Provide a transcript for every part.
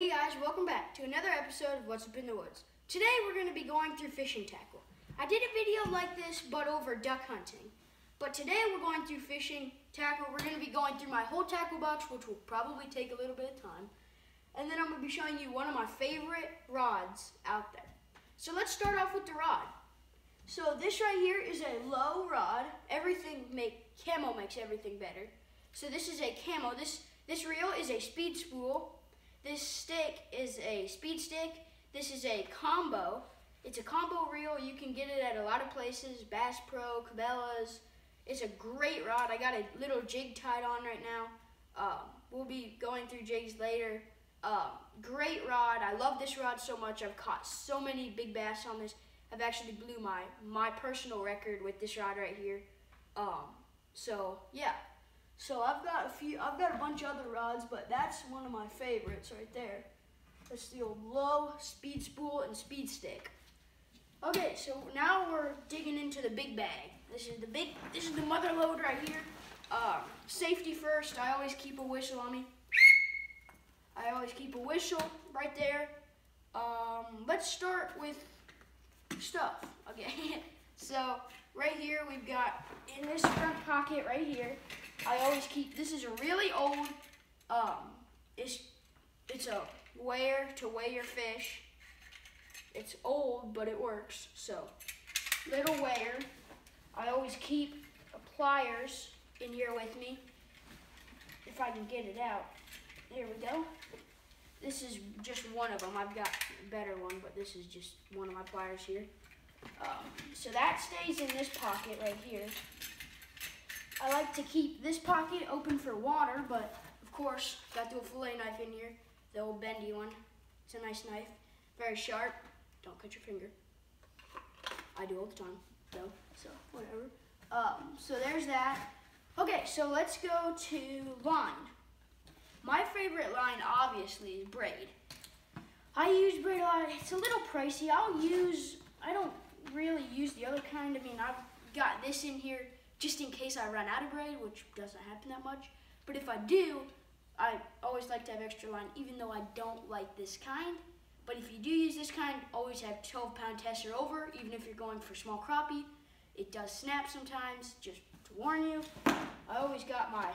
Hey guys, welcome back to another episode of What's Up in the Woods. Today we're going to be going through fishing tackle. I did a video like this but over duck hunting. But today we're going through fishing tackle. We're going to be going through my whole tackle box, which will probably take a little bit of time. And then I'm going to be showing you one of my favorite rods out there. So let's start off with the rod. So this right here is a low rod. Camo makes everything better. So this is a camo. This reel is a speed spool. This stick is a speed stick. This is a combo. It's a combo reel. You can get it at a lot of places, Bass Pro, Cabela's. It's a great rod. I got a little jig tied on right now. We'll be going through jigs later. Great rod. I love this rod so much. I've caught so many big bass on this. I've actually blew my personal record with this rod right here. So yeah. So I've got a bunch of other rods, but that's one of my favorites right there. That's the old low speed spool and speed stick. Okay, so now we're digging into the big bag. This is the mother load right here. Safety first, I always keep a whistle on me. I always keep a whistle right there. Let's start with stuff, okay? So right here we've got, in this front pocket right here, I always keep, this is a really old, it's a weigher to weigh your fish. It's old, but it works. So, little weigher. I always keep pliers in here with me, if I can get it out. There we go. This is just one of them. I've got a better one, but this is just one of my pliers here. So that stays in this pocket right here. I like to keep this pocket open for water, but of course, got the old fillet knife in here, the old bendy one. It's a nice knife, very sharp. Don't cut your finger. I do all the time, though, so whatever. So there's that. Okay, so let's go to line. My favorite line, obviously, is braid. I use braid a lot. It's a little pricey. I don't really use the other kind. I mean, I've got this in here just in case I run out of braid, which doesn't happen that much. But if I do, I always like to have extra line, even though I don't like this kind. But if you do use this kind, always have 12-pound test or over, even if you're going for small crappie. It does snap sometimes, just to warn you. I always got my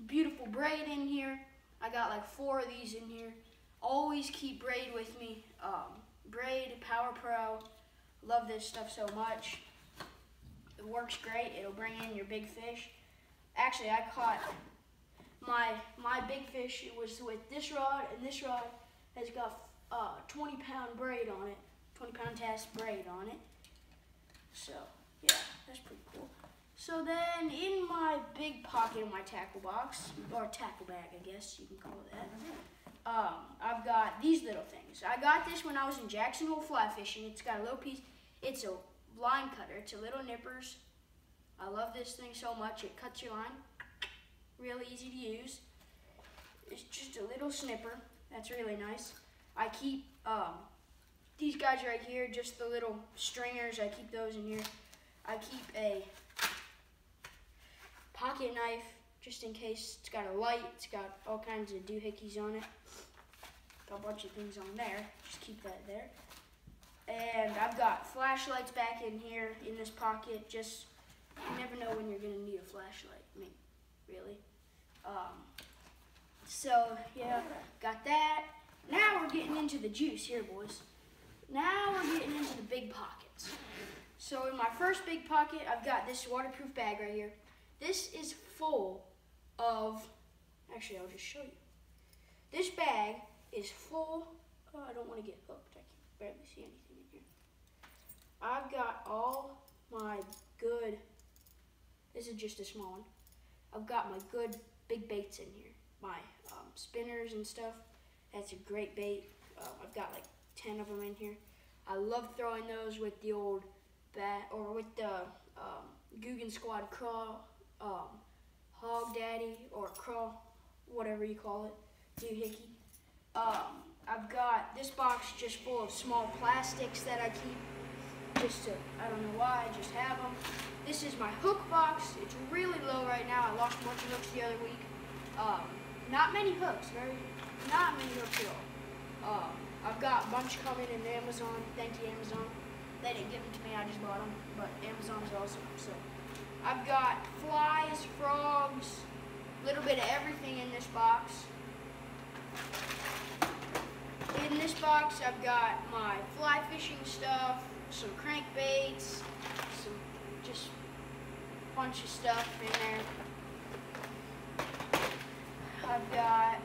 beautiful braid in here. I got like 4 of these in here. Always keep braid with me. Braid, Power Pro. Love this stuff so much. It works great. It'll bring in your big fish. Actually, I caught my big fish. It was with this rod, and this rod has got 20-pound braid on it, 20-pound test braid on it. So yeah, that's pretty cool. So then, in my big pocket of my tackle box, or tackle bag, I guess you can call it that. I've got these little things. I got this when I was in Jackson Hole fly fishing. It's got a little piece. It's a line cutter. It's a little nippers. I love this thing so much. It cuts your line. Really easy to use. It's just a little snipper. That's really nice. I keep these guys right here, just the little stringers. I keep those in here. I keep a pocket knife just in case. It's got a light. It's got all kinds of doohickeys on it. Got a bunch of things on there. Just keep that there. And I've got flashlights back in here in this pocket. Just, you never know when you're going to need a flashlight. I mean, really. So, yeah, got that. Now we're getting into the juice here, boys. Now we're getting into the big pockets. So in my first big pocket, I've got this waterproof bag right here. This is full of, actually, I'll just show you. This bag is full, I don't want to get hooked. I can barely see anything in here. I've got all my good, this is just a small one. I've got my good big baits in here. My spinners and stuff. That's a great bait. I've got like 10 of them in here. I love throwing those with the old with the Googan Squad craw, Hog Daddy, or craw, whatever you call it, doohickey. I've got this box just full of small plastics that I keep just to, I don't know why, I just have them. This is my hook box. It's really low right now. I lost a bunch of hooks the other week. Not many hooks, not many hooks at all. I've got a bunch coming in Amazon. Thank you, Amazon. They didn't give them to me, I just bought them. But Amazon's awesome. So I've got flies, frogs, a little bit of everything in this box. In this box, I've got my fly fishing stuff, some crankbaits, some just a bunch of stuff in there. I've got,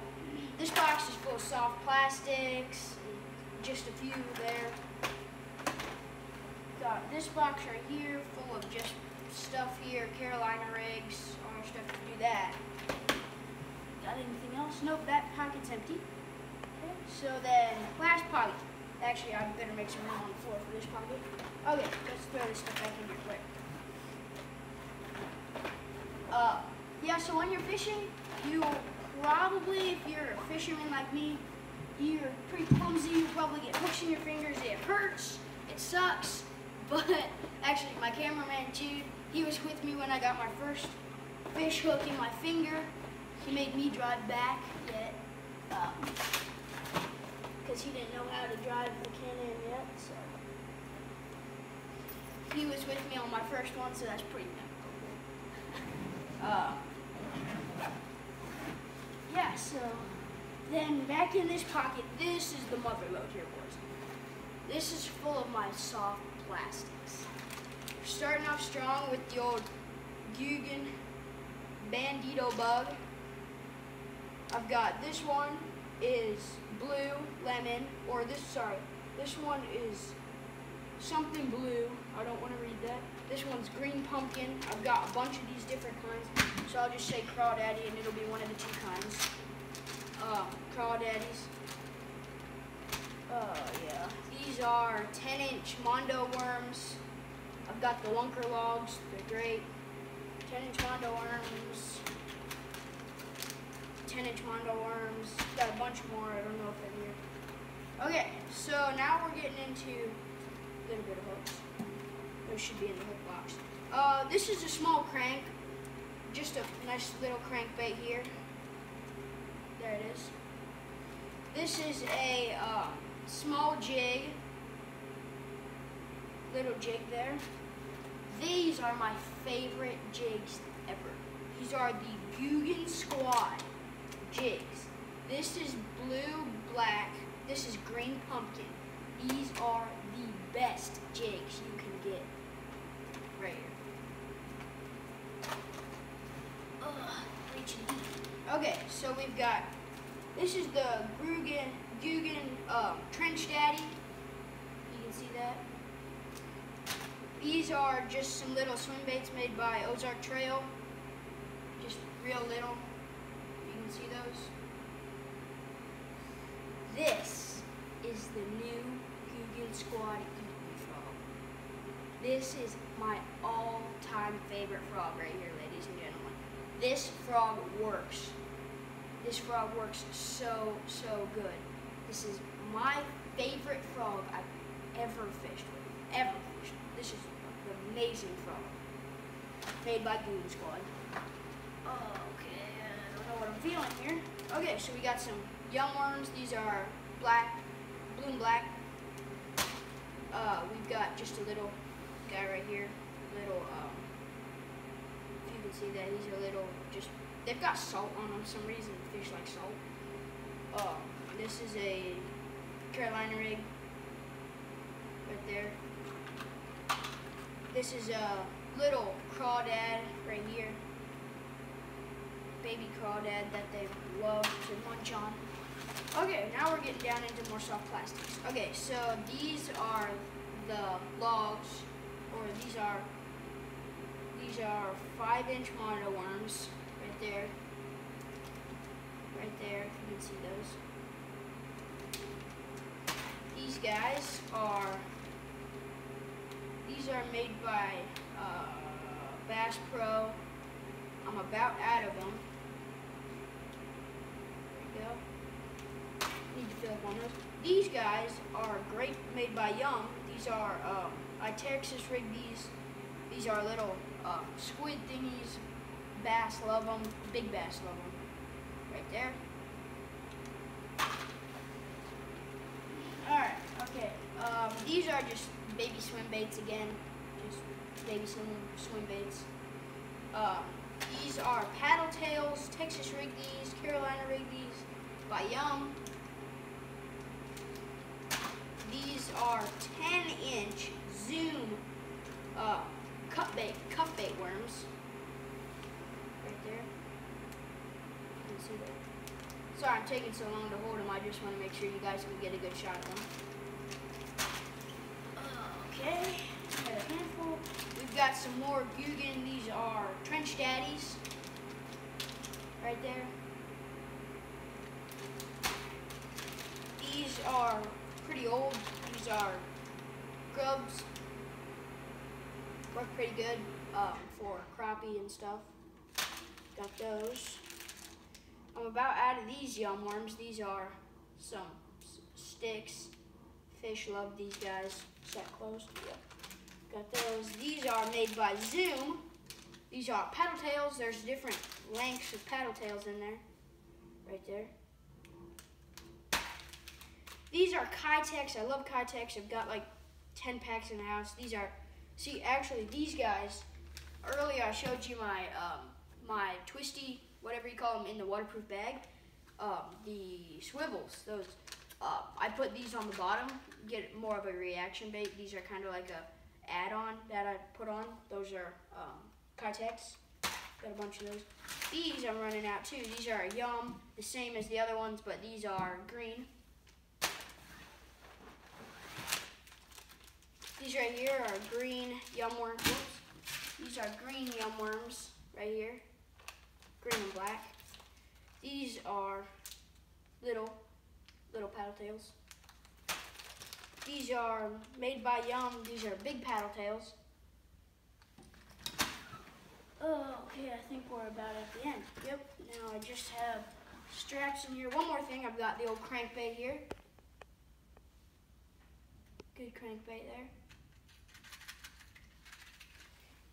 this box is full of soft plastics, just a few there. Got this box right here full of just stuff here, Carolina rigs, all our stuff to do that. Got anything else? Nope, that pocket's empty. Okay, so then, last pocket. Actually, I better make some room on the floor for this pocket. Okay, let's throw this stuff back in here quick. Yeah, so when you're fishing, you probably, if you're a fisherman like me, you're pretty clumsy, you probably get hooks in your fingers, it hurts, it sucks, but actually my cameraman Jude, he was with me when I got my first fish hook in my finger. He made me drive back yet, because he didn't know how to drive the Can-Am yet, so. He was with me on my first one, so that's pretty memorable. Yeah, so then back in this pocket, this is the mother load here, boys. This is full of my soft plastics. We're starting off strong with the old Guggen Bandito bug. I've got this one is blue lemon, or this one is something blue. I don't want to read that. This one's green pumpkin. I've got a bunch of these different kinds, so I'll just say crawdaddy and it'll be one of the two kinds. Crawdaddies. Yeah. These are 10-inch Mondo worms. I've got the Lunker logs. They're great. 10-inch Mondo worms. 10-inch Mondo worms. Got a bunch more. I don't know if they're here. Okay, so now we're getting into a little bit of hooks. Those should be in the hook box. This is a small crank. Just a nice little crankbait here. There it is. This is a small jig. Little jig there. These are my favorite jigs ever. These are the Guggen Squad jigs. This is blue, black. This is green pumpkin. These are the best jigs you can get right here. Reaching deep. Okay, so we've got, this is the Guggen Trench Daddy. You can see that. These are just some little swim baits made by Ozark Trail. Just real little. You can see those. This is the new Guggen Squad Eaton frog. This is my all-time favorite frog right here, ladies and gentlemen. This frog works. This frog works so, so good. This is my favorite frog I've ever fished with. Ever fished with. This is an amazing frog. Made by Guggen Squad. Okay, I don't know what I'm feeling here. Okay, so we got some young worms. These are black, blue and black. We've got just a little guy right here. Little, if you can see that, these are little, just, they've got salt on them for some reason. Fish like salt. This is a Carolina rig. Right there. This is a little crawdad right here. Baby crawdad that they love to munch on. Okay, now we're getting down into more soft plastics. Okay, so these are the logs, or these are 5-inch Mondo worms right there. Right there, if you can see those. These guys are made by Bass Pro. I'm about out of them. There we go. Need to fill up on those. These guys are great, made by Young. These are, I Texas rigged these. These are little squid thingies. Bass love them. Big bass love them. Right there. These are just baby swim baits again. Just baby swim baits. These are paddle tails, Texas rig these, Carolina rig these by Yum. These are 10-inch Zoom cup bait worms. Right there. You can see that. Sorry I'm taking so long to hold them. I just want to make sure you guys can get a good shot of them. Okay, got a handful. We've got some more Guggen. These are Trench Daddies. Right there. These are pretty old. These are grubs. Work pretty good for crappie and stuff. Got those. I'm about out of these Yum worms. These are some sticks. Fish love these guys. Is that closed? Yep. Got those. These are made by Zoom. These are paddle tails. There's different lengths of paddle tails in there. Right there. These are Kitex. I love Kitex. I've got like 10 packs in the house. These are, see, actually these guys, earlier I showed you my my twisty, whatever you call them, in the waterproof bag. The swivels, those, I put these on the bottom, get more of a reaction bait. These are kind of like a add-on that I put on. Those are Kitex. Got a bunch of those. These I'm running out too. These are Yum, the same as the other ones, but these are green. These right here are green Yum worms. Oops. These are green Yum worms right here. Green and black. These are little paddle tails. These are made by Yum. These are big paddle tails. Okay, I think we're about at the end. Yep, now I just have straps in here. One more thing, I've got the old crankbait here. Good crankbait there.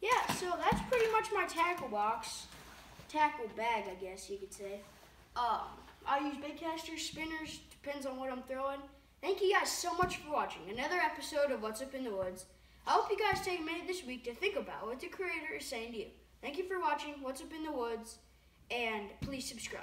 Yeah, so that's pretty much my tackle box. Tackle bag, I guess you could say. I use bait casters, spinners, depends on what I'm throwing. Thank you guys so much for watching another episode of What's Up in the Woods. I hope you guys take a minute this week to think about what the creator is saying to you. Thank you for watching What's Up in the Woods, and please subscribe.